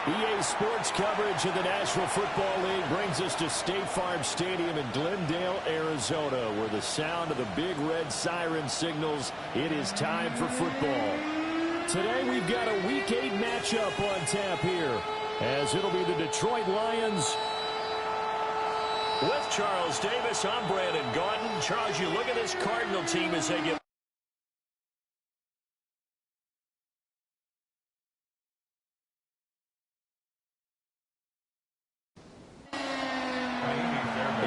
EA Sports coverage of the National Football League brings us to State Farm Stadium in Glendale, Arizona, where the sound of the big red siren signals it is time for football. Today we've got a Week 8 matchup on tap here, as it'll be the Detroit Lions with Charles Davis. I'm Brandon Gaudin. Charles, you look at this Cardinal team as they get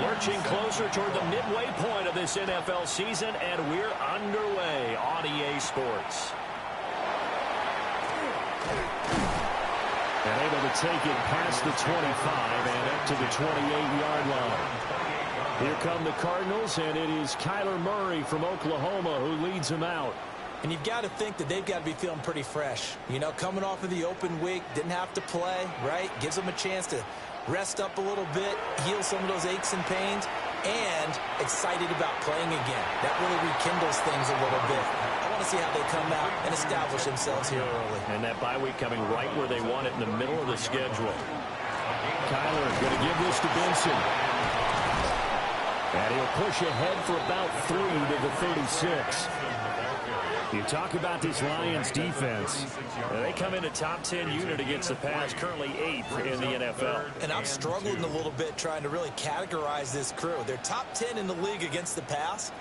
lurching closer toward the midway point of this NFL season, and we're underway on EA Sports. And able to take it past the 25 and up to the 28-yard line. Here come the Cardinals, and it is Kyler Murray from Oklahoma who leads them out. And you've got to think that they've got to be feeling pretty fresh. You know, coming off of the open week, didn't have to play, right? Gives them a chance to rest up a little bit, heal some of those aches and pains, and excited about playing again. That really rekindles things a little bit. I want to see how they come out and establish themselves here early. And that bye week coming right where they want it, in the middle of the schedule. Kyler going to give this to Benson. And he'll push ahead for about 3 to the 36. You talk about this Lions defense. They come in a top 10 unit against the pass, currently 8th in the NFL. And I'm struggling a little bit trying to really categorize this crew. They're top 10 in the league against the pass,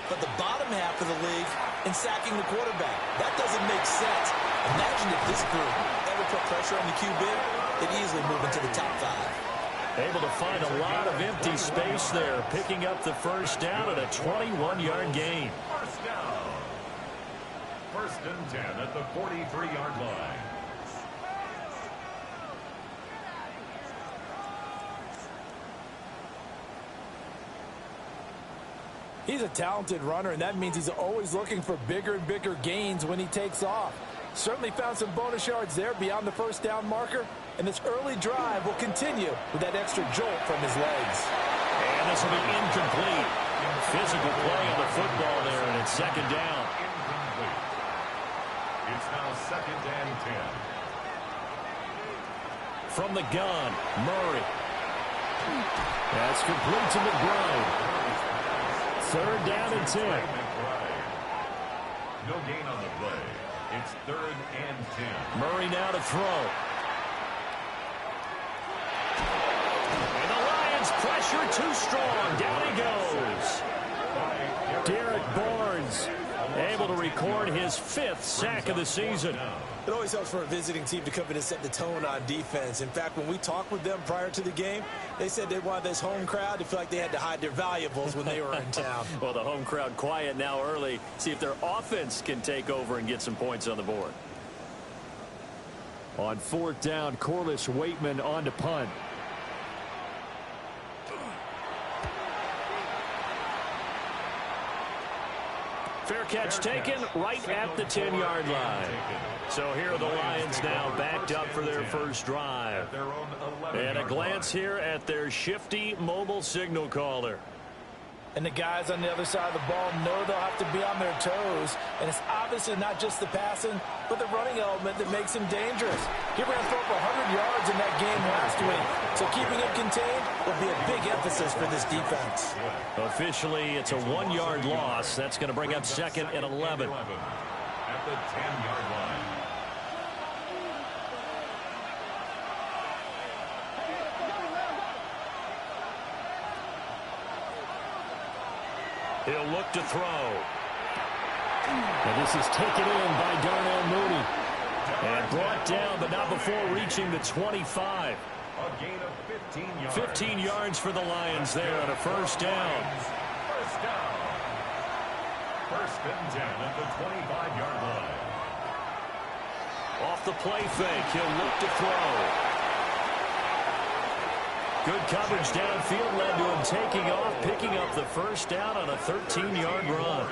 but the bottom half of the league in sacking the quarterback. That doesn't make sense. Imagine if this group ever put pressure on the QB, they'd easily move into the top 5. Able to find a lot of empty space there, picking up the first down at a 21-yard gain. First and 10 at the 43-yard line. He's a talented runner, and that means he's always looking for bigger and bigger gains when he takes off. Certainly found some bonus yards there beyond the first down marker, and this early drive will continue with that extra jolt from his legs. And this will be incomplete. Physical play on the football there, and it's second down. It's now second and 10. From the gun, Murray. That's complete to McBride. Third down and 10. No gain on the play. It's third and 10. Murray now to throw. And the Lions pressure too strong. Down he goes. Derek Barnes able to record his 5th sack of the season. It always helps for a visiting team to come in and set the tone on defense. In fact, when we talked with them prior to the game, they said they wanted this home crowd to feel like they had to hide their valuables when they were in town. Well, the home crowd quiet now early. See if their offense can take over and get some points on the board. On 4th down, Corliss Waitman on to punt. Fair catch taken right at the 10-yard line. So here are the Lions now backed up for their first drive. And a glance here at their shifty mobile signal caller. And the guys on the other side of the ball know they'll have to be on their toes. And it's obviously not just the passing, but the running element that makes him dangerous. He ran for over 100 yards in that game last week. So keeping him contained will be a big emphasis for this defense. Officially, it's a 1-yard loss. That's going to bring up second and 11. At the 10-yard line. He'll look to throw. And this is taken in by Darnell Mooney. And brought down, but not before reaching the 25. A gain of 15 yards. 15 yards for the Lions there on a first down. First down. First and 10 at the 25-yard line. Off the play fake, he'll look to throw. Good coverage downfield led to him taking off, picking up the first down on a 13-yard run.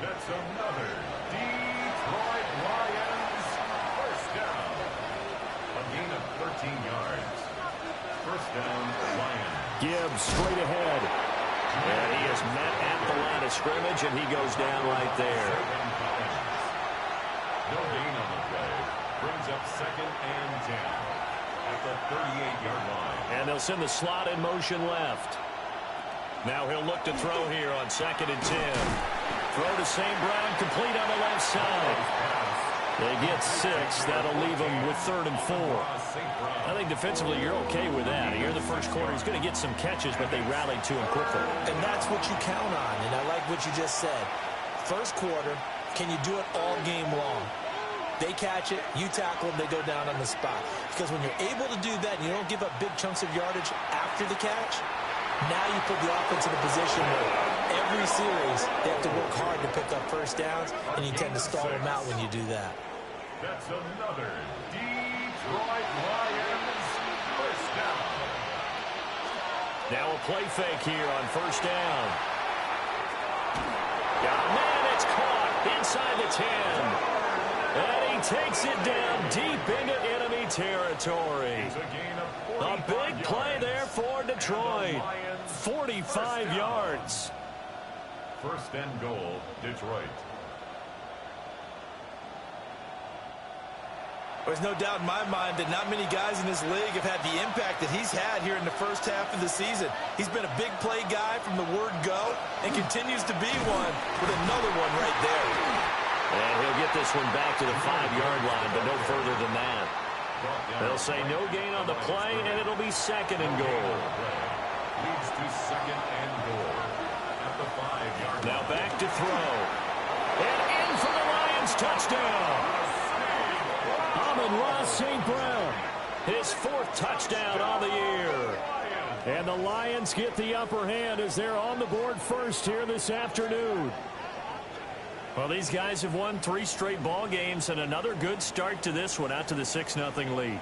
That's another Detroit Lions first down. A gain of 13 yards. First down, Lions. Gibbs straight ahead. And he is met at the line of scrimmage, and he goes down right there. No gain on the play. Brings up 2nd and 10 at the 38-yard line. And they'll send the slot in motion left. Now he'll look to throw here on 2nd and 10. Throw to St. Brown, complete on the left side. They get 6. That'll leave them with 3rd and 4. I think defensively you're okay with that. Here in the first quarter, he's going to get some catches, but they rallied to him quickly. And that's what you count on, and I like what you just said. First quarter, can you do it all game long? They catch it, you tackle them, they go down on the spot. Because when you're able to do that and you don't give up big chunks of yardage after the catch, now you put the offense in a position where every series they have to work hard to pick up first downs, and you tend to stall them out when you do that. That's another Detroit Lions first down. Now a play fake here on first down. Got a man, it's caught inside the 10. And he takes it down deep into enemy territory. A big play there for Detroit. 45 yards. First and goal, Detroit. There's no doubt in my mind that not many guys in this league have had the impact that he's had here in the first half of the season. He's been a big play guy from the word go and continues to be one with another one right there. And he'll get this one back to the 5-yard line, but no further than that. They'll say no gain on the play, and it'll be 2nd and goal. Leads to 2nd and goal at the 5-yard line. Now back to throw. And in for the Lions touchdown. Amon-Ra St. Brown, his 4th touchdown on the year. And the Lions get the upper hand as they're on the board first here this afternoon. Well, these guys have won 3 straight ball games and another good start to this one out to the 6-0 lead.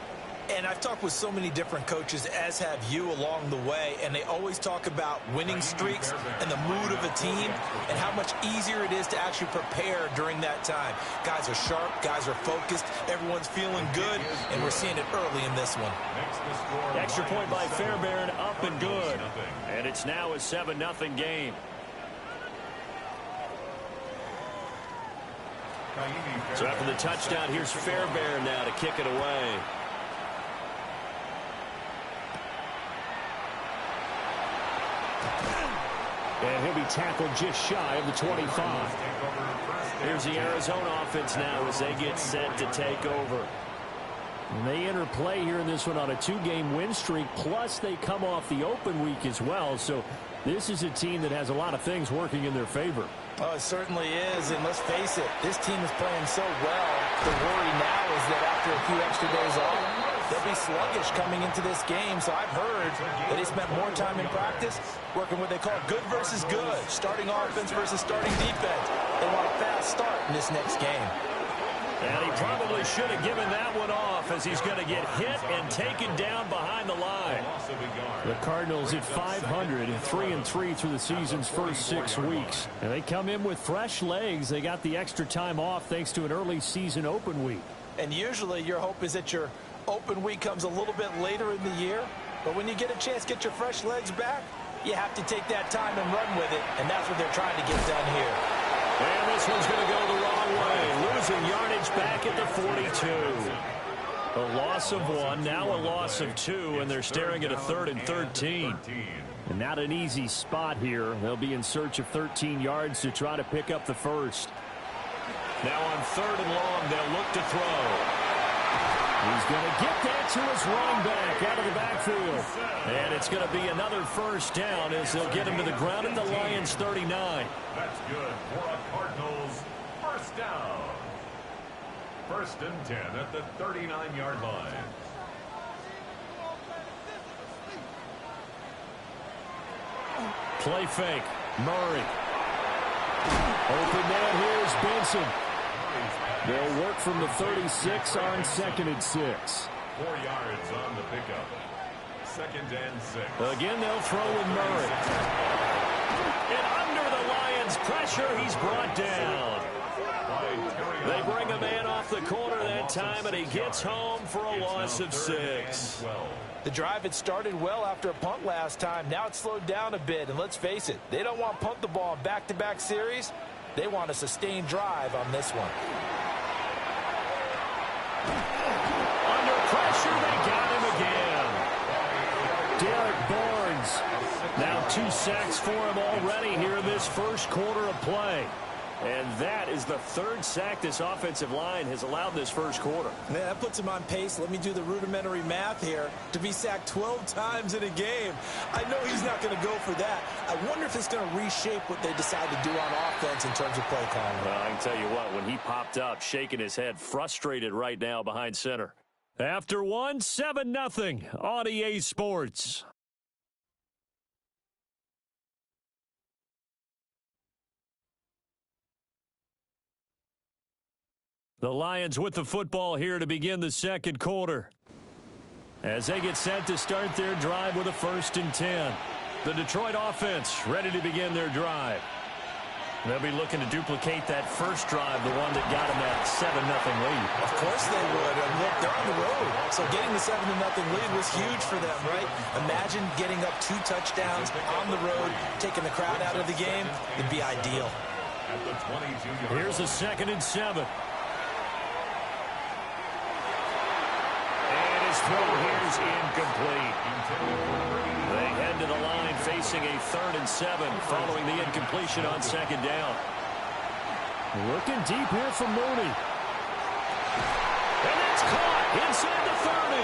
And I've talked with so many different coaches, as have you along the way, and they always talk about winning streaks and the mood of a team and how much easier it is to actually prepare during that time. Guys are sharp, guys are focused, everyone's feeling good, and we're seeing it early in this one. Extra point by Fairbairn, up and good. And it's now a 7-0 game. So after the touchdown, here's Fairbairn now to kick it away. And he'll be tackled just shy of the 25. Here's the Arizona offense now as they get set to take over. And they enter play here in this one on a 2-game win streak, plus they come off the open week as well. So this is a team that has a lot of things working in their favor. Oh, it certainly is, and let's face it, this team is playing so well. The worry now is that after a few extra days off, they'll be sluggish coming into this game. So I've heard that they spent more time in practice working what they call good versus good, starting offense versus starting defense. They want a fast start in this next game. And he probably should have given that one off as he's going to get hit and taken down behind the line. The Cardinals at 500 and 3-3 through the season's first 6 weeks. And they come in with fresh legs. They got the extra time off thanks to an early season open week. And usually your hope is that your open week comes a little bit later in the year. But when you get a chance to get your fresh legs back, you have to take that time and run with it. And that's what they're trying to get done here. And this one's going to go the wrong way. Losing yardage back at the 42. A loss of 1, now a loss of 2, and they're staring at a 3rd and 13. And not an easy spot here. They'll be in search of 13 yards to try to pick up the first. Now on 3rd and long, they'll look to throw. He's going to get that to his running back out of the backfield. And it's going to be another first down as they'll get him to the ground at the Lions 39. That's good for a Cardinals first down. 1st and 10 at the 39-yard line. Play fake. Murray. Open man, here's Benson. They'll work from the 36 on 2nd and 6. 4 yards on the pickup. 2nd and 6. Again, they'll throw with Murray. And under the Lions' pressure, he's brought down. They bring a man off the corner that time, and he gets home for a loss of 6. The drive had started well after a punt last time. Now it's slowed down a bit, and let's face it, they don't want to punt the ball in back-to-back series. They want a sustained drive on this one. Barnes. Now 2 sacks for him already here in this first quarter of play. And that is the 3rd sack this offensive line has allowed this first quarter. Man, that puts him on pace. Let me do the rudimentary math here. To be sacked 12 times in a game. I know he's not going to go for that. I wonder if it's going to reshape what they decide to do on offense in terms of play calling. Well, I can tell you what, when he popped up, shaking his head, frustrated right now behind center. After one, 7-0 on EA Sports. The Lions with the football here to begin the second quarter, as they get set to start their drive with a 1st and 10. The Detroit offense ready to begin their drive. They'll be looking to duplicate that first drive, the one that got them that 7-0 lead. Of course they would. And look, they're on the road. So getting the 7-0 lead was huge for them, right? Imagine getting up 2 touchdowns on the road, taking the crowd out of the game. It'd be ideal. Here's a 2nd and 7. And his throw here's incomplete. They head to the line facing a 3rd and 7 following the incompletion on 2nd down. Looking deep here for Mooney. And it's caught inside the 30.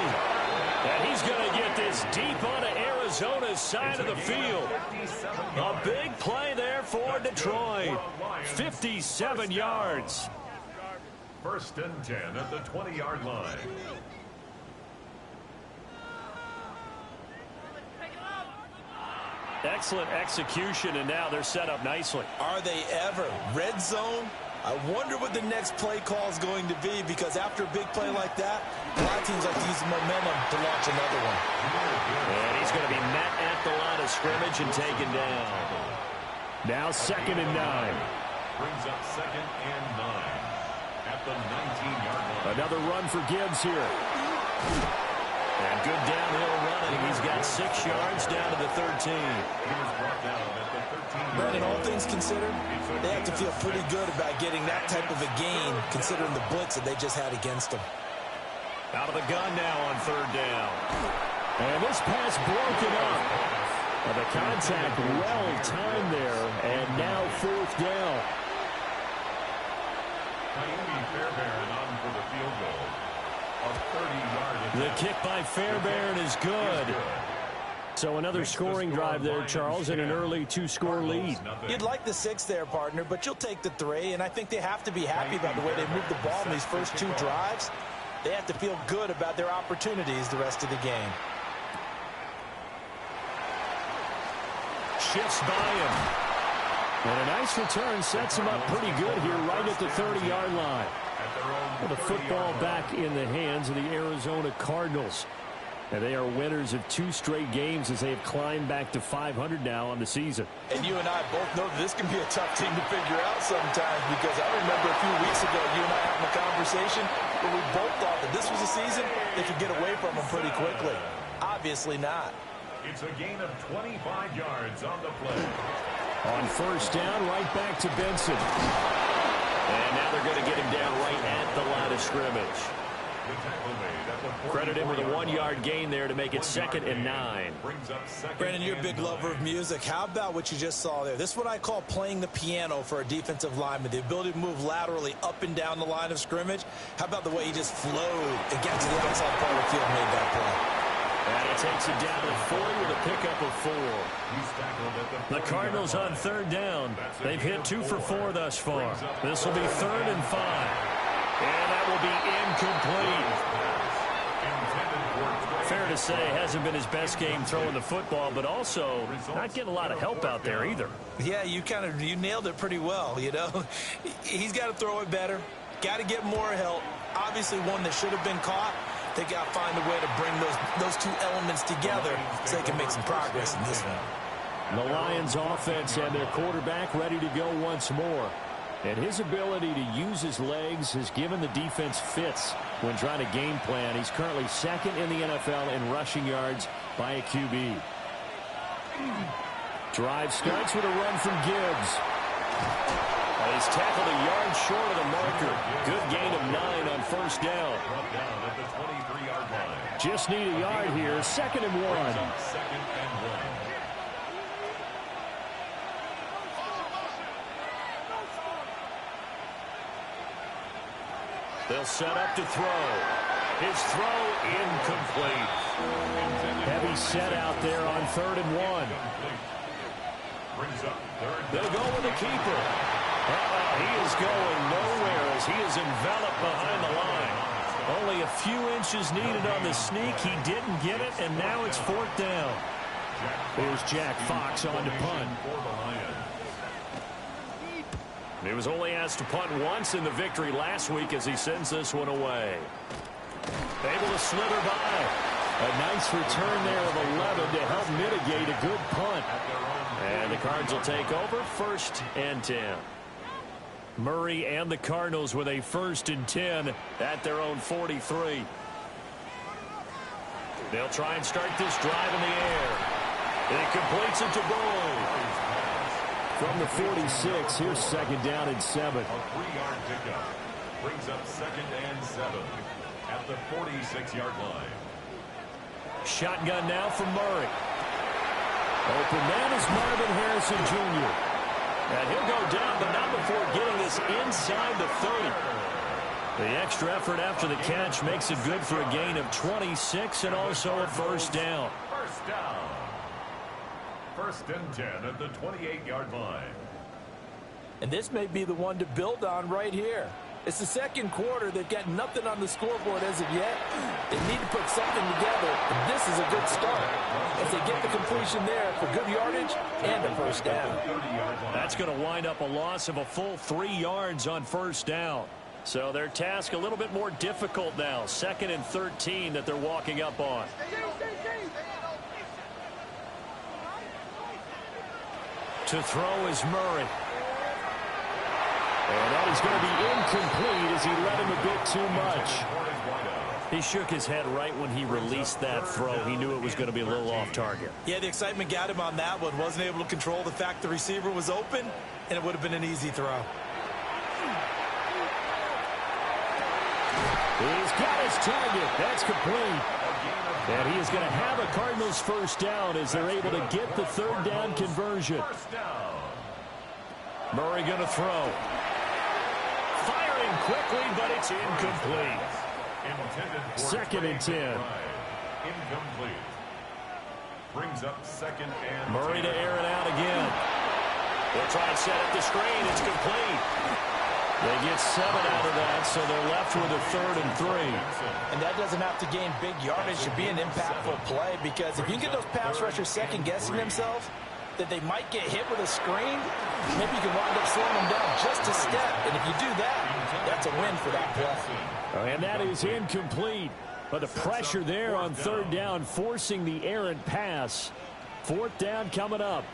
And he's going to get this deep onto Arizona's side of the field. A big play there for Detroit. 57 yards. 1st and 10 at the 20-yard line. Excellent execution, and now they're set up nicely. Are they ever? Red zone? I wonder what the next play call is going to be, because after a big play like that, a lot of teams like to use momentum to launch another one. And he's going to be met at the line of scrimmage and taken down. Now 2nd and 9. Brings up 2nd and 9 at the 19-yard line. Another run for Gibbs here. And good downhill running. He's got 6 yards down to the 13. Brandon, all things considered, they have to feel pretty good about getting that type of a gain, considering the blitz that they just had against them. Out of the gun now on 3rd down. And this pass broken up. The contact well timed there, and now 4th down. Fairbairn on for the field goal. The kick by Fairbairn is good. So another scoring drive there, Charles, and an early 2-score lead. You'd like the 6 there, partner, but you'll take the 3, and I think they have to be happy about the way they moved the ball in these first 2 drives. They have to feel good about their opportunities the rest of the game. Shifts by him. And a nice return sets him up pretty good here right at the 30-yard line. The football back in the hands of the Arizona Cardinals. And they are winners of 2 straight games as they have climbed back to 500 now on the season. And you and I both know this can be a tough team to figure out sometimes, because I remember a few weeks ago you and I having a conversation where we both thought that this was a season they could get away from them pretty quickly. Obviously not. It's a gain of 25 yards on the play. On 1st down, right back to Benson. And now they're going to get him down right at the line of scrimmage. Credit him with a 1-yard gain there to make it 2nd and 9. Brandon, you're a big lover of music. How about what you just saw there? This is what I call playing the piano for a defensive lineman, the ability to move laterally up and down the line of scrimmage. How about the way he just flowed and got to the outside part of the field and made that play? And he takes it down to 40 with a pickup of 4. The Cardinals on 3rd down. They've hit 2 for 4 thus far. This will be 3rd and 5. And that will be incomplete. Fair to say, hasn't been his best game throwing the football, but also not getting a lot of help out there either. Yeah, you nailed it pretty well, you know. He's got to throw it better. Got to get more help. Obviously one that should have been caught. They got to find a way to bring those 2 elements together so they can make some progress in this one. The Lions offense and their quarterback ready to go once more. And his ability to use his legs has given the defense fits when trying to game plan. He's currently 2nd in the NFL in rushing yards by a QB. Drive starts with a run from Gibbs. And he's tackled a yard short of the marker. Good gain of 9 on first down. Just need a yard here. 2nd and 1. They'll set up to throw. His throw incomplete. Heavy set out there on 3rd and 1. They'll go with the keeper. He is going nowhere as he is enveloped behind the line. Only a few inches needed on the sneak. He didn't get it, and now it's 4th down. There's Jack Fox on to punt. He was only asked to punt once in the victory last week as he sends this one away. Able to slither by. A nice return there of 11 to help mitigate a good punt. And the Cards will take over 1st and 10. Murray and the Cardinals with a 1st and 10 at their own 43. They'll try and start this drive in the air. And it completes it to Boyd. From the 46, here's 2nd down and 7. A 3-yard pickup brings up 2nd and 7 at the 46-yard line. Shotgun now from Murray. Open man is Marvin Harrison Jr. And he'll go down, but not before getting this inside the 30. The extra effort after the catch makes it good for a gain of 26 and also a 1st down. 1st down. 1st and 10 at the 28-yard line. And this may be the one to build on right here. It's the 2nd quarter. They've got nothing on the scoreboard as of yet. They need to put something together, and this is a good start as they get the completion there for good yardage and a 1st down. That's going to wind up a loss of a full 3 yards on 1st down. So their task a little bit more difficult now. 2nd and 13 that they're walking up on. To throw is Murray. And that is going to be incomplete as he led him a bit too much. He shook his head right when he released that throw. He knew it was going to be a little off target. Yeah, the excitement got him on that one. Wasn't able to control the fact the receiver was open, and it would have been an easy throw. He's got his target. That's complete. And he is going to have a Cardinals 1st down as they're able to get the 3rd down conversion. Murray going to throw. Firing quickly, but it's incomplete. 2nd and 10. Incomplete. Brings up 2nd and Murray to air it out again. They'll try and set up the screen. It's complete. They get 7 out of that, so they're left with a 3rd and 3. And that doesn't have to gain big yardage to be an impactful play, because if you can get those pass rushers second-guessing themselves, that they might get hit with a screen, maybe you can wind up slowing them down just a step. And if you do that, that's a win for that play. And that is incomplete. But the pressure there on 3rd down, forcing the errant pass. 4th down coming up.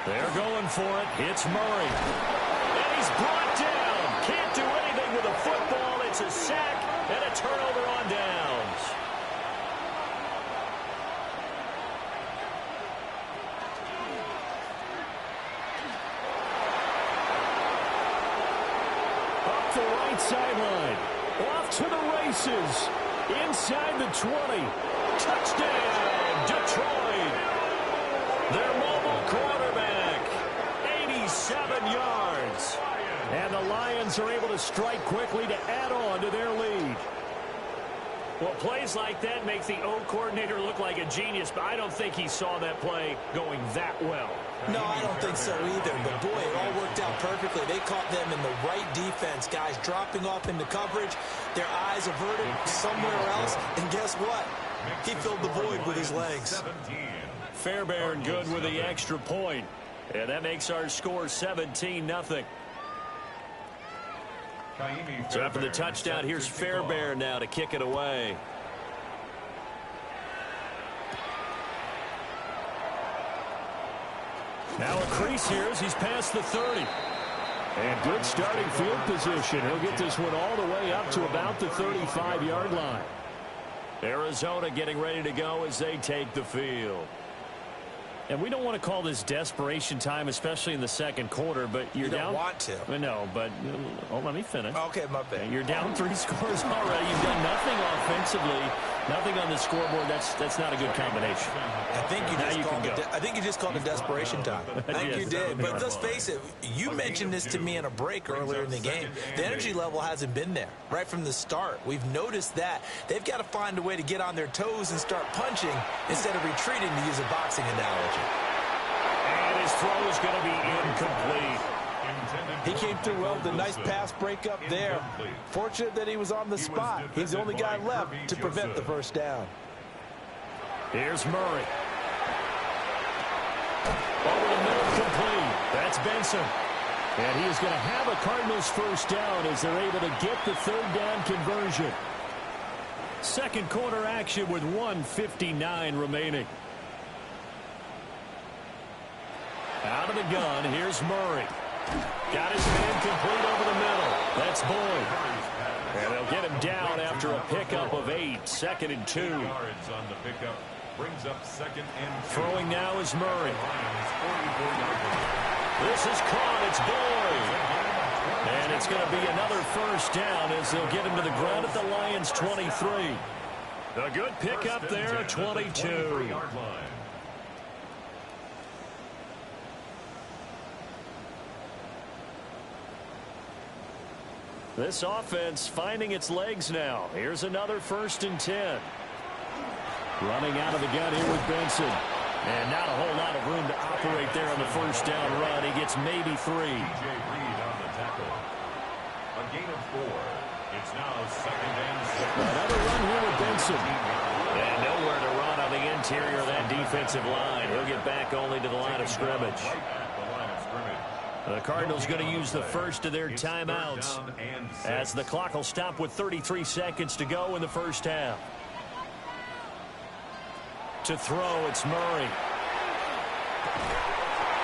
They're going for it. It's Murray. And he's brought down. Can't do anything with a football. It's a sack and a turnover on downs. Up the right sideline. Off to the races. Inside the 20. Touchdown, Detroit. Their mobile quarterback. 87 yards. And the Lions are able to strike quickly to add on to their lead. Well, plays like that make the O coordinator look like a genius, but I don't think he saw that play going that well. No, I don't think so either. But, boy, it all worked out perfectly. They caught them in the right defense. Guys dropping off into coverage, their eyes averted somewhere else. And guess what? He filled the void with his legs. Fairbairn good with the extra point. And that makes our score 17-0. So after the touchdown, here's Fairbairn now to kick it away. Now a crease here as he's past the 30. And good starting field position. He'll get this one all the way up to about the 35-yard line. Arizona getting ready to go as they take the field. And we don't want to call this desperation time, especially in the second quarter, but you're you don't down. Want to. No, but let me finish. Okay, my bad. You're down 3 scores already. You've done nothing offensively, nothing on the scoreboard. That's not a good combination. I think you just called it desperation time. I think you did. But let's face it, you mentioned this to me in a break earlier in the game. The energy level hasn't been there right from the start. We've noticed that. They've got to find a way to get on their toes and start punching instead of retreating, to use a boxing analogy. And his throw is going to be incomplete. He came through well with a nice pass breakup there. Fortunate that he was on the spot. He's the only guy left to prevent the first down. Here's Murray. Over the middle, complete. That's Benson. And he is going to have a Cardinals first down as they're able to get the third down conversion. Second quarter action with 1:59 remaining. Out of the gun, here's Murray. Got his man complete over the middle. That's Boyd. And they'll get him down after a pickup of 8. 2nd and 2. Yards on the pickup brings up 2nd and 2. Throwing now is Murray. This is caught. It's Boyd. And it's going to be another first down as they'll get him to the ground at the Lions' 23. A good pickup there at 22. This offense finding its legs now. Here's another 1st and 10. Running out of the gun here with Benson. And not a whole lot of room to operate there on the first down run. He gets maybe 3. DJ Reed on the tackle. A gain of 4. It's now 2nd and 6. Another run here with Benson. And nowhere to run on the interior of that defensive line. He'll get back only to the line of scrimmage. The Cardinals going to use the first of their timeouts as the clock will stop with 33 seconds to go in the first half. To throw, it's Murray.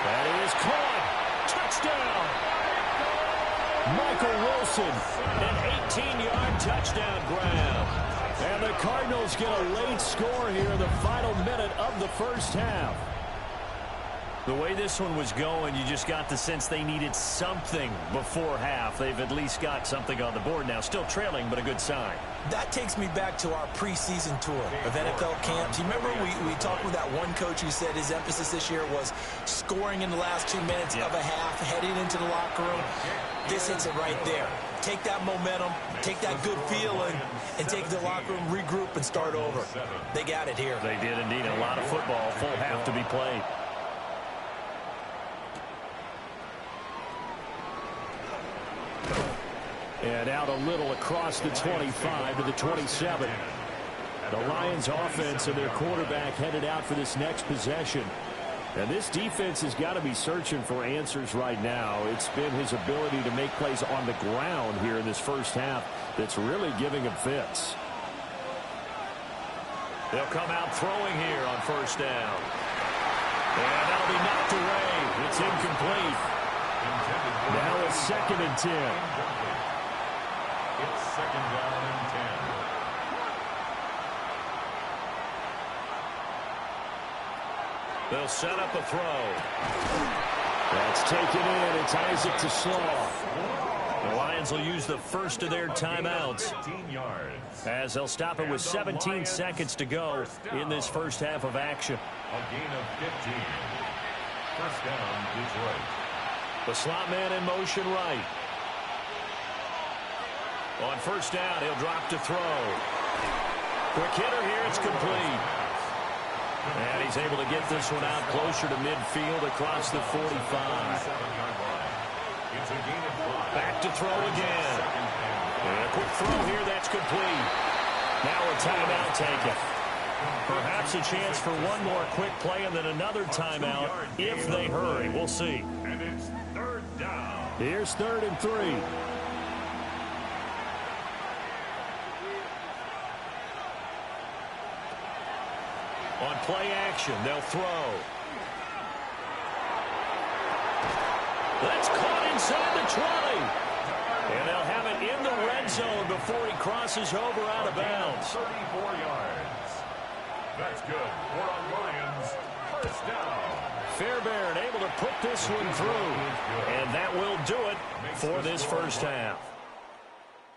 That is caught. Touchdown. Michael Wilson, an 18-yard touchdown grab. And the Cardinals get a late score here in the final minute of the first half. The way this one was going, you just got the sense they needed something before half. They've at least got something on the board now. Still trailing, but a good sign. That takes me back to our preseason tour of NFL camps. You remember we talked with that one coach who said his emphasis this year was scoring in the last 2 minutes of a half, heading into the locker room. This hits it right there. Take that momentum, take that good feeling, and take it to the locker room, regroup, and start over. They got it here. They did indeed. A lot of football, full half to be played. And out a little across the 25 to the 27. The Lions offense and their quarterback headed out for this next possession. And this defense has got to be searching for answers right now. It's been his ability to make plays on the ground here in this first half that's really giving him fits. They'll come out throwing here on first down. And that'll be knocked away. It's incomplete. Now it's 2nd and 10. It's 2nd down and 10. They'll set up a throw. That's taken in. It's Isaac to Slaw. The Lions will use the first of their timeouts as they'll stop it with 17 seconds to go in this first half of action. A gain of 15. First down, Detroit. The slot man in motion right. On first down, he'll drop to throw. Quick hitter here, it's complete. And he's able to get this one out closer to midfield across the 45. Back to throw again. And a quick throw here, that's complete. Now a timeout taken. Perhaps a chance for one more quick play and then another timeout if they hurry. We'll see. And it's 3rd down. Here's 3rd and 3. On play action, they'll throw. That's caught inside the 20. And they'll have it in the red zone before he crosses over out of bounds. 34 yards. That's good for a Lions First down. Fairbairn able to put this one through. And that will do it for this first half.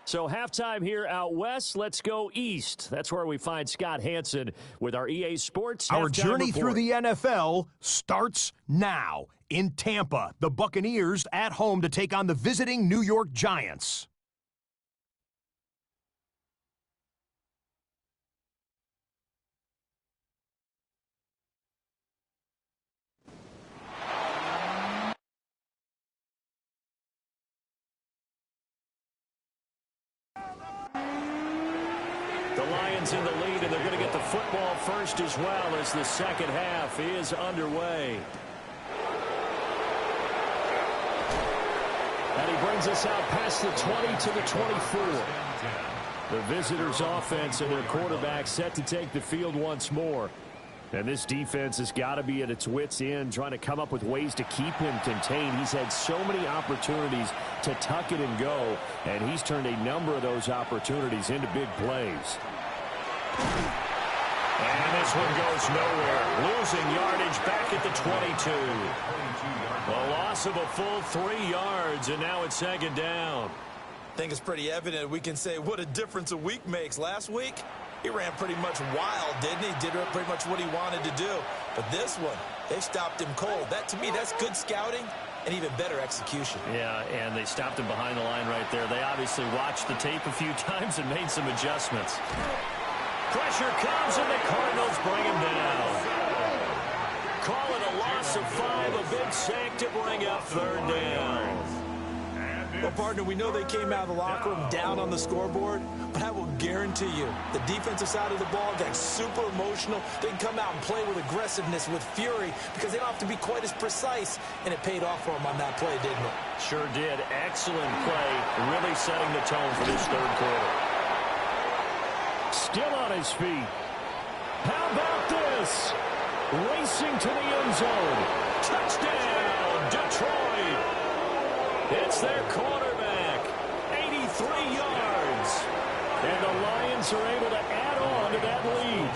So halftime here out west. Let's go east. That's where we find Scott Hansen with our EA Sports Our halftime journey report. through the NFL starts now. In Tampa, the Buccaneers at home to take on the visiting New York Giants. The Lions in the lead, and they're going to get the football first as well as the second half is underway. And he brings us out past the 20 to the 24. The visitors' offense and their quarterback set to take the field once more. And this defense has got to be at its wits' end, trying to come up with ways to keep him contained. He's had so many opportunities to tuck it and go, and he's turned a number of those opportunities into big plays. And this one goes nowhere. Losing yardage back at the 22. A loss of a full 3 yards, and now it's second down. I think it's pretty evident we can say what a difference a week makes. Last week, he ran pretty much wild, didn't he? Did pretty much what he wanted to do. But this one, they stopped him cold. That, to me, that's good scouting and even better execution. Yeah, and they stopped him behind the line right there. They obviously watched the tape a few times and made some adjustments. Pressure comes, and the Cardinals bring him down. Call it a loss of 5, a big sack to bring up third down. Well, partner, we know they came out of the locker room down on the scoreboard, but I will guarantee you the defensive side of the ball got super emotional. They can come out and play with aggressiveness, with fury, because they don't have to be quite as precise, and it paid off for them on that play, didn't it? Sure did. Excellent play, really setting the tone for this third quarter. Still on his feet. How about this? Racing to the end zone. Touchdown, Detroit. It's their quarterback. 83 yards. And the Lions are able to add on to that lead.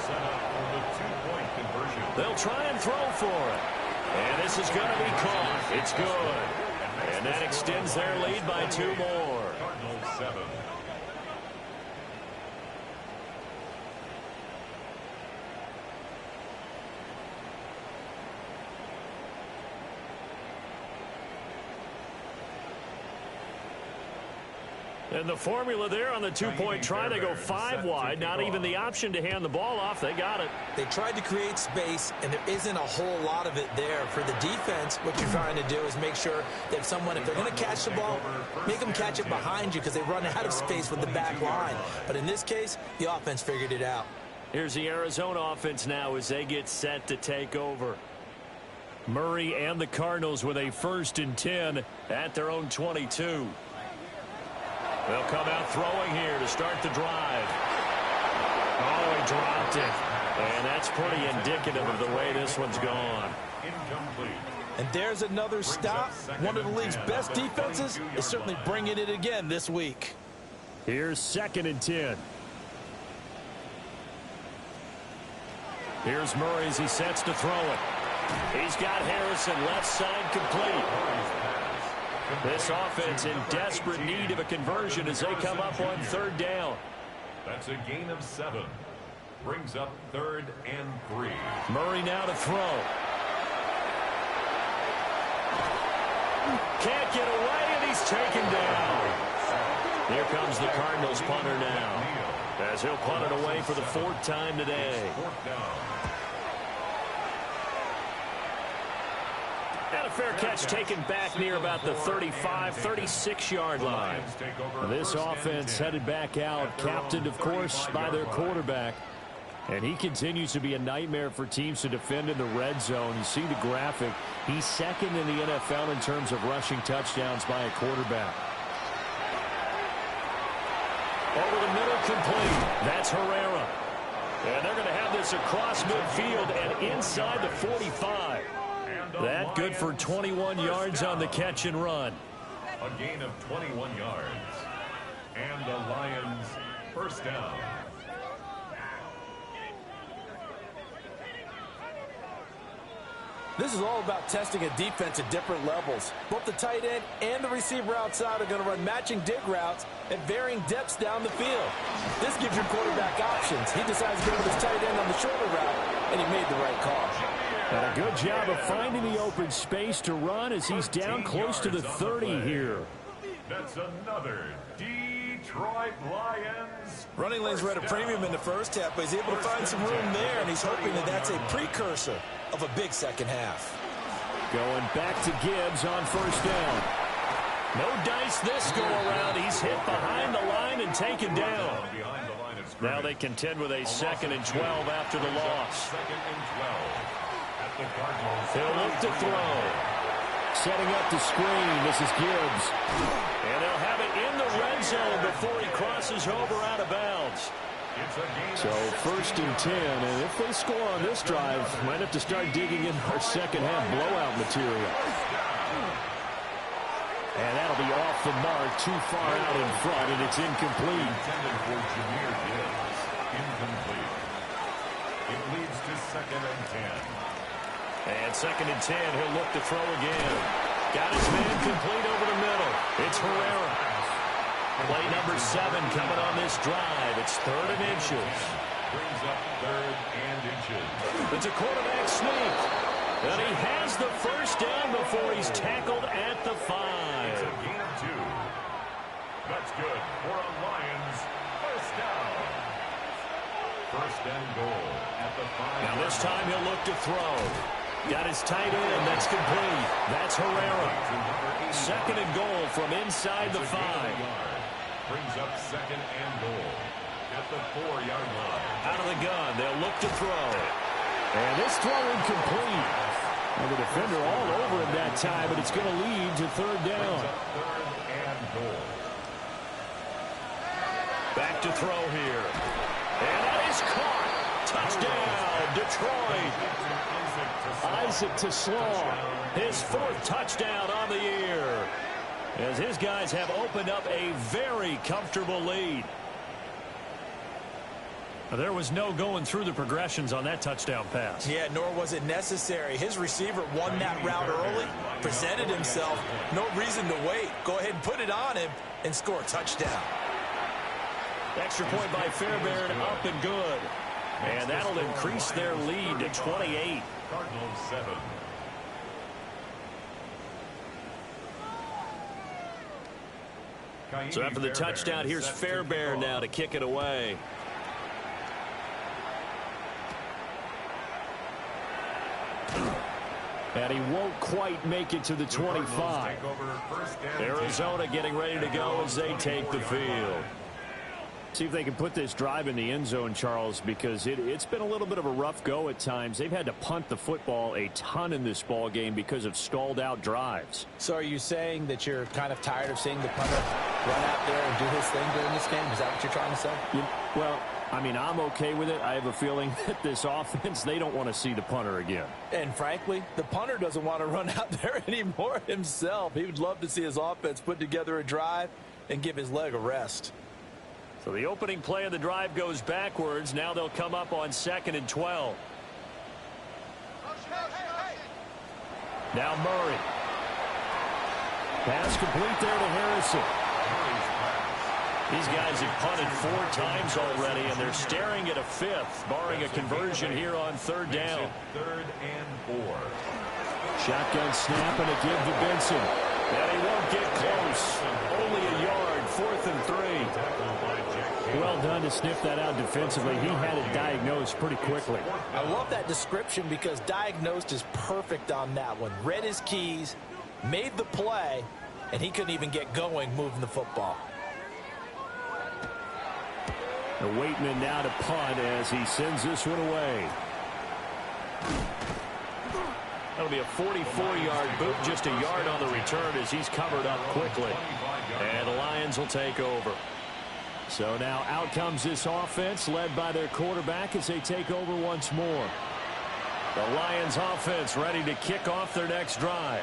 They'll try and throw for it. And this is going to be caught. It's good. And that extends their lead by 2 more. Cardinals 7. And the formula there on the two-point try, they go 5 wide. Not even the option to hand the ball off. They got it. They tried to create space, and there isn't a whole lot of it there. For the defense, what you're trying to do is make sure that if they're going to catch the ball, make them catch it behind you because they run out of space with the back line. But in this case, the offense figured it out. Here's the Arizona offense now as they get set to take over. Murray and the Cardinals with a 1st and 10 at their own 22. They'll come out throwing here to start the drive. Oh, he dropped it. And that's pretty indicative of the way this one's gone. Incomplete. And there's another stop. One of the league's best defenses is certainly bringing it again this week. Here's 2nd and 10. Here's Murray as he sets to throw it. He's got Harrison left side complete. This offense in desperate need of a conversion as they come up on 3rd down. That's a gain of 7. Brings up 3rd and 3. Murray now to throw. Can't get away, and he's taken down. Here comes the Cardinals punter now, as he'll punt it away for the 4th time today. 4th down. And a fair catch taken back near about the 35, 36-yard line. This offense headed back out, captained, of course, by their quarterback. And he continues to be a nightmare for teams to defend in the red zone. You see the graphic. He's 2nd in the NFL in terms of rushing touchdowns by a quarterback. Over the middle, complete. That's Herrera. And they're going to have this across midfield and inside the 45. That good for 21 yards on the catch and run. A gain of 21 yards. And the Lions 1st down. This is all about testing a defense at different levels. Both the tight end and the receiver outside are going to run matching dig routes at varying depths down the field. This gives your quarterback options. He decides to go with his tight end on the shorter route, and he made the right call. And a good job of finding the open space to run as he's down close to the 30 here. That's another Detroit Lions. Running lanes were at a premium in the first half, but he's able to find some room there, and he's hoping that that's a precursor of a big second half. Going back to Gibbs on first down. No dice this go around. He's hit behind the line and taken down. Now they contend with a 2nd and 12 after the loss. 2nd and 12. At the Cardinals. He'll look to throw. Setting up the screen. This is Gibbs. And they'll have it in the red zone before he crosses over out of bounds. So 1st and 10, and if they score on this drive, might have to start digging in our second half blowout material. And that'll be off the mark, too far out in front, and it's incomplete. Incomplete. It leads to 2nd and 10. And 2nd and 10, he'll look to throw again. Got his man complete over the middle. It's Herrera. Play number 7 coming on this drive. It's 3rd and inches. Brings up 3rd and inches. It's a quarterback sneak. And he has the first down before he's tackled at the 5. It's a gain of 2. That's good for a Lions first down. 1st and goal at the 5. Now this time he'll look to throw. Got his tight end. That's complete. That's Herrera. 2nd and goal from inside the 5. Brings up 2nd and goal at the 4-yard line. Out of the gun. They'll look to throw. And this throw incomplete. And the defender all over him that time, but it's going to lead to 3rd down. 3rd and goal. Back to throw here. And that is caught. Touchdown, Detroit. Isaac to Slaw. His 4th touchdown on the year. As his guys have opened up a very comfortable lead. There was no going through the progressions on that touchdown pass. Yeah, nor was it necessary. His receiver won that route early, presented himself. No reason to wait. Go ahead and put it on him and score a touchdown. Extra point by Fairbairn, up and good. And that'll increase their lead to 28. Cardinals 7. So after the touchdown, here's Fairbairn now to kick it away. And he won't quite make it to the 25. Arizona getting ready to go as they take the field. See if they can put this drive in the end zone, Charles, because it's been a little bit of a rough go at times. They've had to punt the football a ton in this ball game because of stalled out drives. So are you saying that you're kind of tired of seeing the punter run out there and do his thing during this game? Is that what you're trying to say? Well, I mean, I'm okay with it. I have a feeling that this offense, they don't want to see the punter again. And frankly, the punter doesn't want to run out there anymore himself. He would love to see his offense put together a drive and give his leg a rest. So the opening play of the drive goes backwards. Now they'll come up on 2nd and 12. Now Murray. Pass complete there to Harrison. These guys have punted 4 times already, and they're staring at a 5th, barring a conversion here on 3rd down. 3rd and 4. Shotgun snap and a give to Benson. And he won't get close. Only a yard, 4th and 3. Well done to sniff that out defensively. He had it diagnosed pretty quickly. I love that description because diagnosed is perfect on that one. Read his keys, made the play, and he couldn't even get going moving the football. The Waitman now to punt as he sends this one away. That'll be a 44-yard boot, just a yard on the return as he's covered up quickly. And the Lions will take over. So now out comes this offense led by their quarterback as they take over once more. The Lions offense ready to kick off their next drive.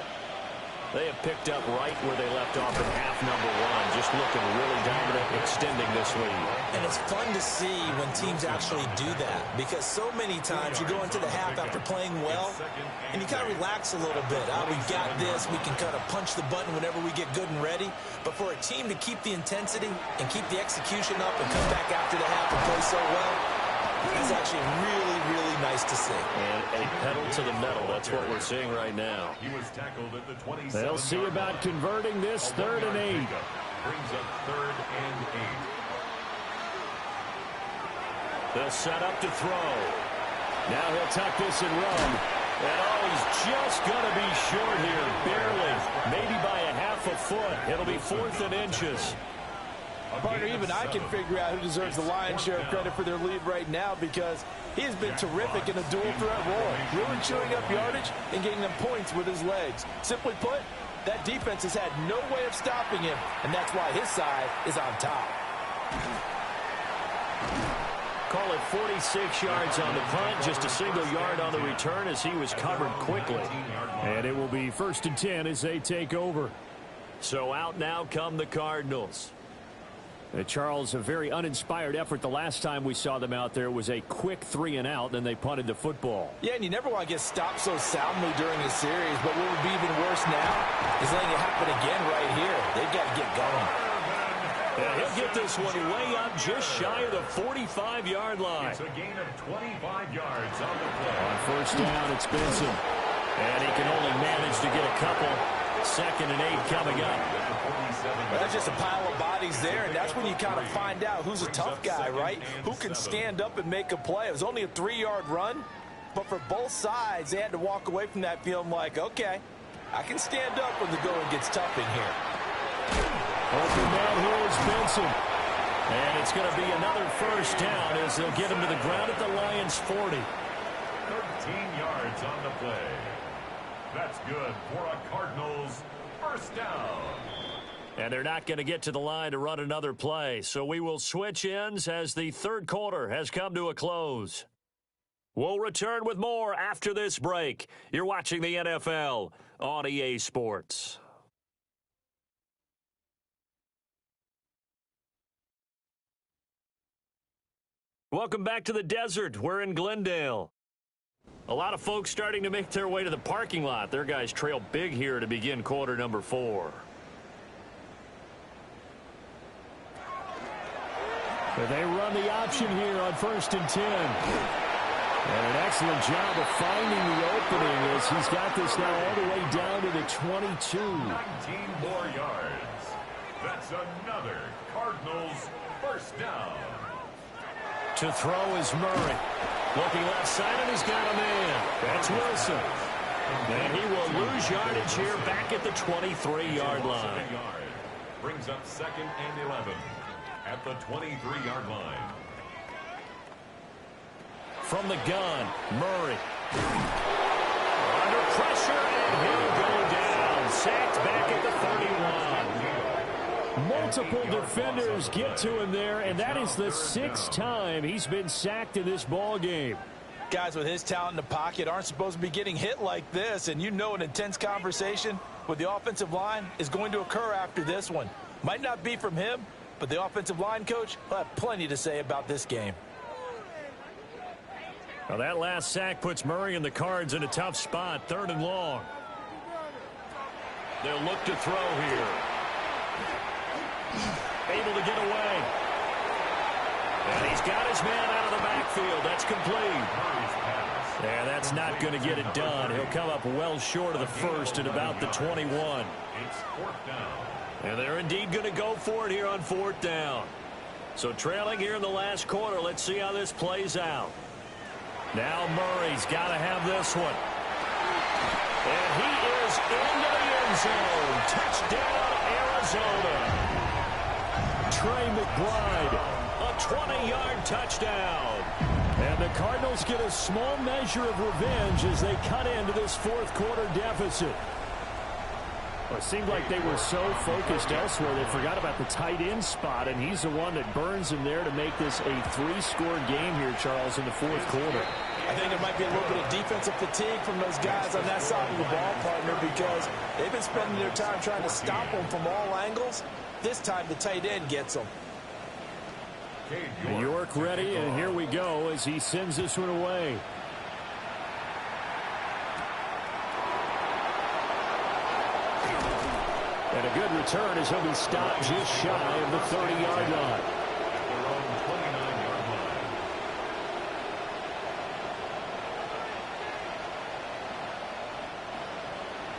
They have picked up right where they left off in half number 1. just looking really dominant, extending this lead. And it's fun to see when teams actually do that, because so many times you go into the half after playing well, and you kind of relax a little bit. We got this. We can kind of punch the button whenever we get good and ready. But for a team to keep the intensity and keep the execution up and come back after the half and play so well, that's actually really, really nice to see. And a pedal to the metal. That's what we're seeing right now. He was tackled at the 27. They'll see about converting this 3rd and 8. Brings up 3rd and 8. They'll set up to throw. Now he'll tuck this and run. And he's just going to be short here, barely. Maybe by a half a foot. It'll be 4th and inches. Partner, even I can figure out who deserves the lion's share of credit for their lead right now, because he has been terrific in a dual threat role, really chewing up yardage and getting them points with his legs. Simply put, that defense has had no way of stopping him, and that's why his side is on top. Call it 46 yards on the punt, just a single yard on the return as he was covered quickly. And it will be 1st and 10 as they take over. So out now come the Cardinals. Charles, a very uninspired effort the last time we saw them out there. Was a quick 3 and out, then they punted the football. Yeah, and you never want to get stopped so soundly during a series, but what would be even worse now is letting it happen again right here. They've got to get going. Yeah, he'll get this one way up just shy of the 45-yard line. It's a gain of 25 yards on the play. On 1st down, it's Benson. And he can only manage to get a couple. 2nd and 8 coming up. Well, that's just a pile of bodies there, and that's when you kind of find out who's a tough guy, right? Who can stand up and make a play. It was only a 3-yard run, but for both sides, they had to walk away from that feeling like, okay, I can stand up when the going gets tough in here. Open man here is Benson. And it's going to be another 1st down as they'll get him to the ground at the Lions' 40. 13 yards on the play. That's good for a Cardinals 1st down. And they're not going to get to the line to run another play. So we will switch ends as the 3rd quarter has come to a close. We'll return with more after this break. You're watching the NFL on EA Sports. Welcome back to the desert. We're in Glendale. A lot of folks starting to make their way to the parking lot. Their guys trail big here to begin quarter number 4. But they run the option here on 1st and 10. And an excellent job of finding the opening as he's got this now all the way down to the 22. 19 more yards. That's another Cardinals 1st down. To throw is Murray. Looking left side, and he's got a man. That's Wilson. And he will lose yardage here back at the 23-yard line. Brings up 2nd and 11 at the 23-yard line. From the gun, Murray. Under pressure, and he'll go down. Sacked back at the 31. Multiple defenders get to him there, and that is the 6th time he's been sacked in this ball game. Guys with his talent in the pocket aren't supposed to be getting hit like this, and you know an intense conversation with the offensive line is going to occur after this one. Might not be from him, but the offensive line coach will have plenty to say about this game. Well, that last sack puts Murray and the Cards in a tough spot, 3rd and long. They'll look to throw here. Able to get away. And he's got his man out of the backfield. That's complete. Yeah, that's not going to get it done. He'll come up well short of the 1st at about the 21. It's 4th down. And they're indeed going to go for it here on 4th down. So trailing here in the last quarter. Let's see how this plays out. Now Murray's got to have this one. And he is into the end zone. Touchdown, Arizona. Trey McBride, a 20-yard touchdown. And the Cardinals get a small measure of revenge as they cut into this 4th quarter deficit. Well, it seemed like they were so focused elsewhere they forgot about the tight end spot, and he's the one that burns him there to make this a 3-score game here, Charles, in the 4th quarter. I think there might be a little bit of defensive fatigue from those guys on that side of the ball, partner, because they've been spending their time trying to stop them from all angles. This time the tight end gets him. York ready, and here we go as he sends this one away. And a good return as he'll be stopped just shy of the 30-yard line.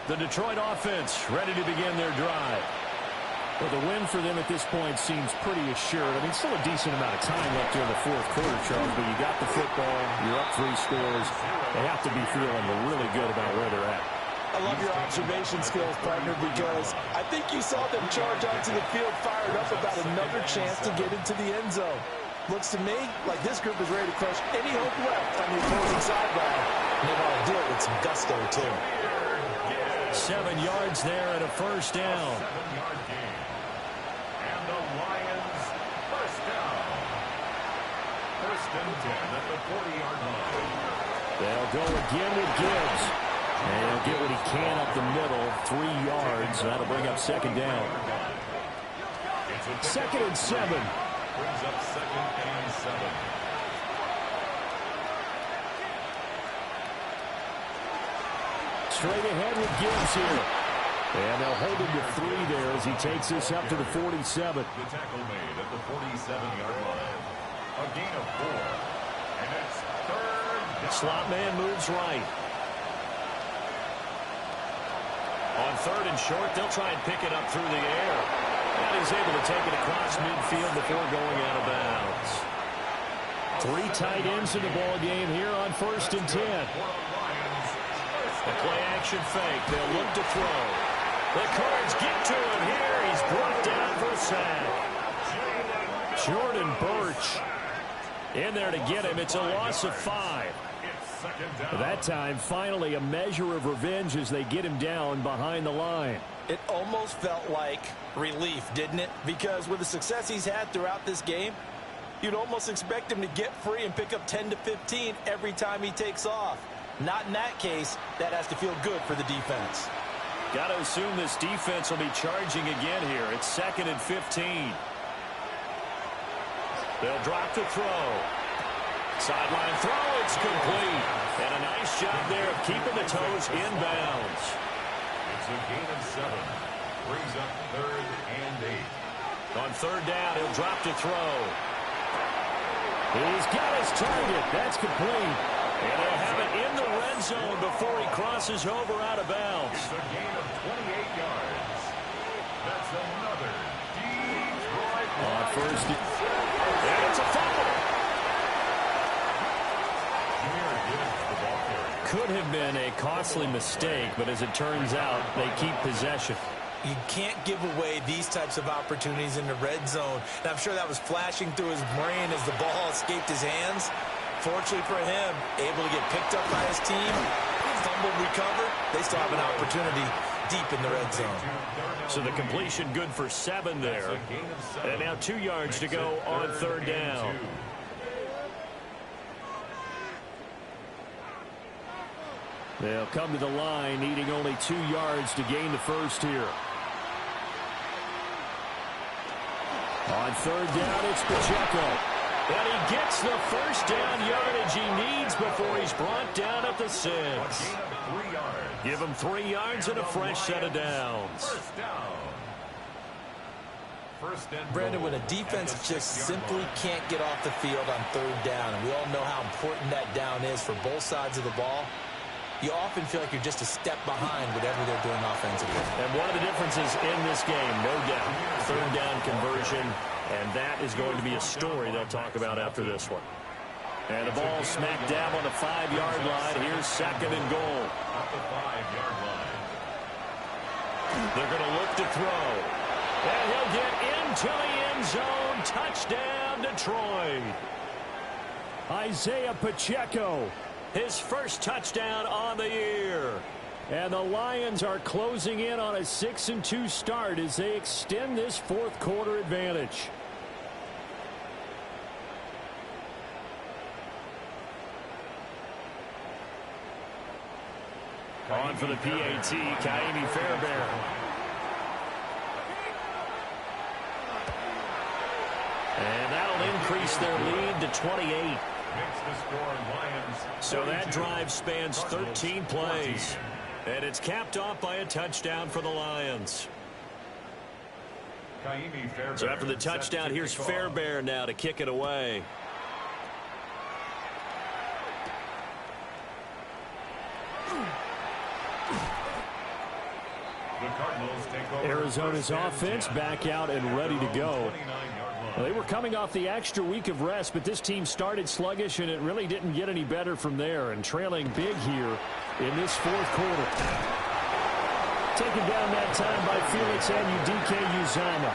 The Detroit offense ready to begin their drive. Well, the win for them at this point seems pretty assured. I mean, still a decent amount of time left here in the fourth quarter, Charles, but you got the football, you're up 3 scores. They have to be feeling really good about where they're at. I love your observation skills, partner, because I think you saw them charge onto the field fired up about another chance to get into the end zone. Looks to me like this group is ready to crush any hope left on the opposing sideline. And they want to do it with some gusto, too. 7 yards there and a first down. 7-yard gain. And the Lions first down. First and 10 at the 40-yard line. They'll go again with Gibbs. And he'll get what he can up the middle, 3 yards. That'll bring up second down. Second and 7. Brings up second and 7. Straight ahead with Gibbs here. And they'll hold him to 3 there as he takes this up to the 47. The tackle made at the 47-yard line. A gain of 4. And it's third down. Slot man moves right. On third and short, they'll try and pick it up through the air. And he's able to take it across midfield before going out of bounds. 3 tight ends in the ball game here on first and 10. The play-action fake. They'll look to throw. The Cards get to him here. He's brought down for a sack. Jordan Birch in there to get him. It's a loss of 5. That time, finally, a measure of revenge as they get him down behind the line. It almost felt like relief, didn't it? Because with the success he's had throughout this game, you'd almost expect him to get free and pick up 10 to 15 every time he takes off. Not in that case. That has to feel good for the defense. Got to assume this defense will be charging again here. It's second and 15. They'll drop the throw. Sideline throw, it's complete. And a nice job there of keeping the toes inbounds. It's a gain of 7. Brings up third and 8. On third down, he'll drop to throw. He's got his target. That's complete. And they'll have it in the red zone before he crosses over out of bounds. It's a gain of 28 yards. That's another Detroit. On first. And it's a fumble. Could have been a costly mistake, but as it turns out, they keep possession. You can't give away these types of opportunities in the red zone. And I'm sure that was flashing through his brain as the ball escaped his hands. Fortunately for him, able to get picked up by his team, fumbled, recovered. They still have an opportunity deep in the red zone. So the completion good for 7 there. And now 2 yards to go on third down. They'll come to the line, needing only 2 yards to gain the first here. On third down, it's Pacheco. And he gets the first down yardage he needs before he's brought down at the 6. Give him 3 yards and a fresh set of downs. Brandon, when a defense just simply can't get off the field on third down, and we all know how important that down is for both sides of the ball, you often feel like you're just a step behind whatever they're doing offensively. And one of the differences in this game, no doubt, third down conversion, and that is going to be a story they'll talk about after this one. And the ball smack dab on the 5-yard line. Here's second and goal. At the 5-yard line. They're going to look to throw. And he'll get into the end zone. Touchdown, Detroit. Isaiah Pacheco, his first touchdown on the year. And the Lions are closing in on a 6-2 start as they extend this fourth quarter advantage. On for the PAT, Kaimi Fairbairn. And that'll increase their lead to 28. Makes the score Lions. So that drive spans 13 plays. And it's capped off by a touchdown for the Lions. So after the touchdown, here's Fairbairn now to kick it away. Arizona's offense back out and ready to go. Well, they were coming off the extra week of rest, but this team started sluggish, and it really didn't get any better from there, and trailing big here in this fourth quarter. Taken down that time by Felix Anudike-Uzomah.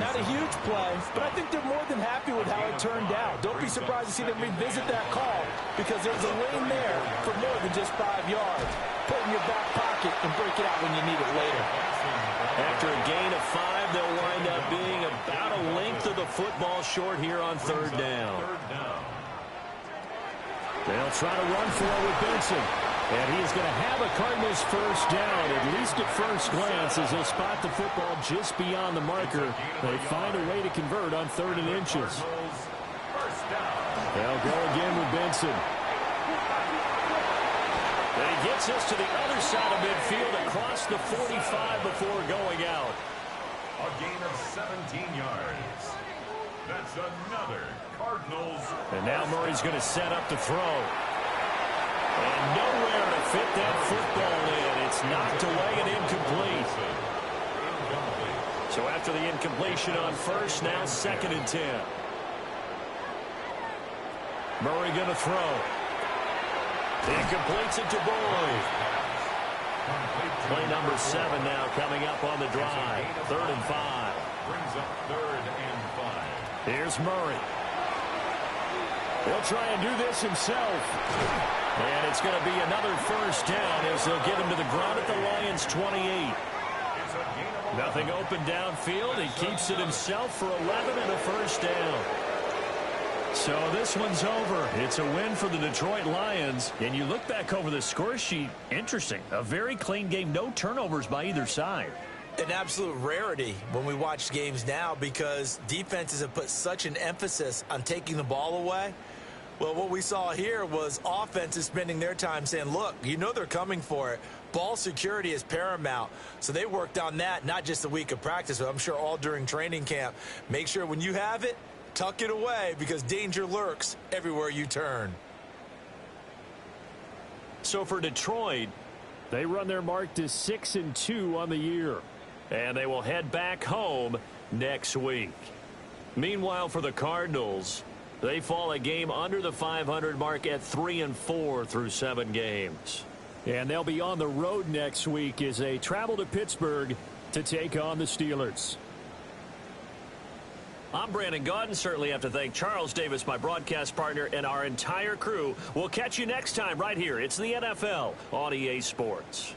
Not a huge play, but I think they're more than happy with how it turned out. Don't be surprised to see them revisit that call, because there's a lane there for more than just 5 yards. Put it in your back pocket and break it out when you need it later. After a gain of 5, they'll wind up being about a length of the football short here on third down. They'll try to run for it with Benson. And he's going to have a Cardinals first down, at least at first glance, as he'll spot the football just beyond the marker. They find a way to convert on 3rd and inches. They'll go again with Benson. And he gets us to the other side of midfield across the 45 before going out. A gain of 17 yards. That's another Cardinals. And now Murray's going to set up to throw. And nowhere to fit that football in. It's knocked away and incomplete. So after the incompletion on first, now 2nd and 10. Murray going to throw. He completes it to Boyd. Play number 7 now coming up on the drive. 3rd and 5. Brings up 3rd and 5. Here's Murray. He'll try and do this himself. And it's going to be another first down as they'll get him to the ground at the Lions' 28. Nothing open downfield. He keeps it himself for 11 and a first down. So this one's over. It's a win for the Detroit Lions. And you look back over the score sheet, interesting. A very clean game. No turnovers by either side. An absolute rarity when we watch games now, because defenses have put such an emphasis on taking the ball away. Well, what we saw here was offenses spending their time saying, look, you know they're coming for it. Ball security is paramount. So they worked on that, not just a week of practice, but I'm sure all during training camp. Make sure when you have it, tuck it away, because danger lurks everywhere you turn. So for Detroit, they run their mark to 6-2 on the year. And they will head back home next week. Meanwhile, for the Cardinals, they fall a game under the 500 mark at 3-4 through 7 games. And they'll be on the road next week as they travel to Pittsburgh to take on the Steelers. I'm Brandon Gaudin. Certainly have to thank Charles Davis, my broadcast partner, and our entire crew. We'll catch you next time right here. It's the NFL on EA Sports.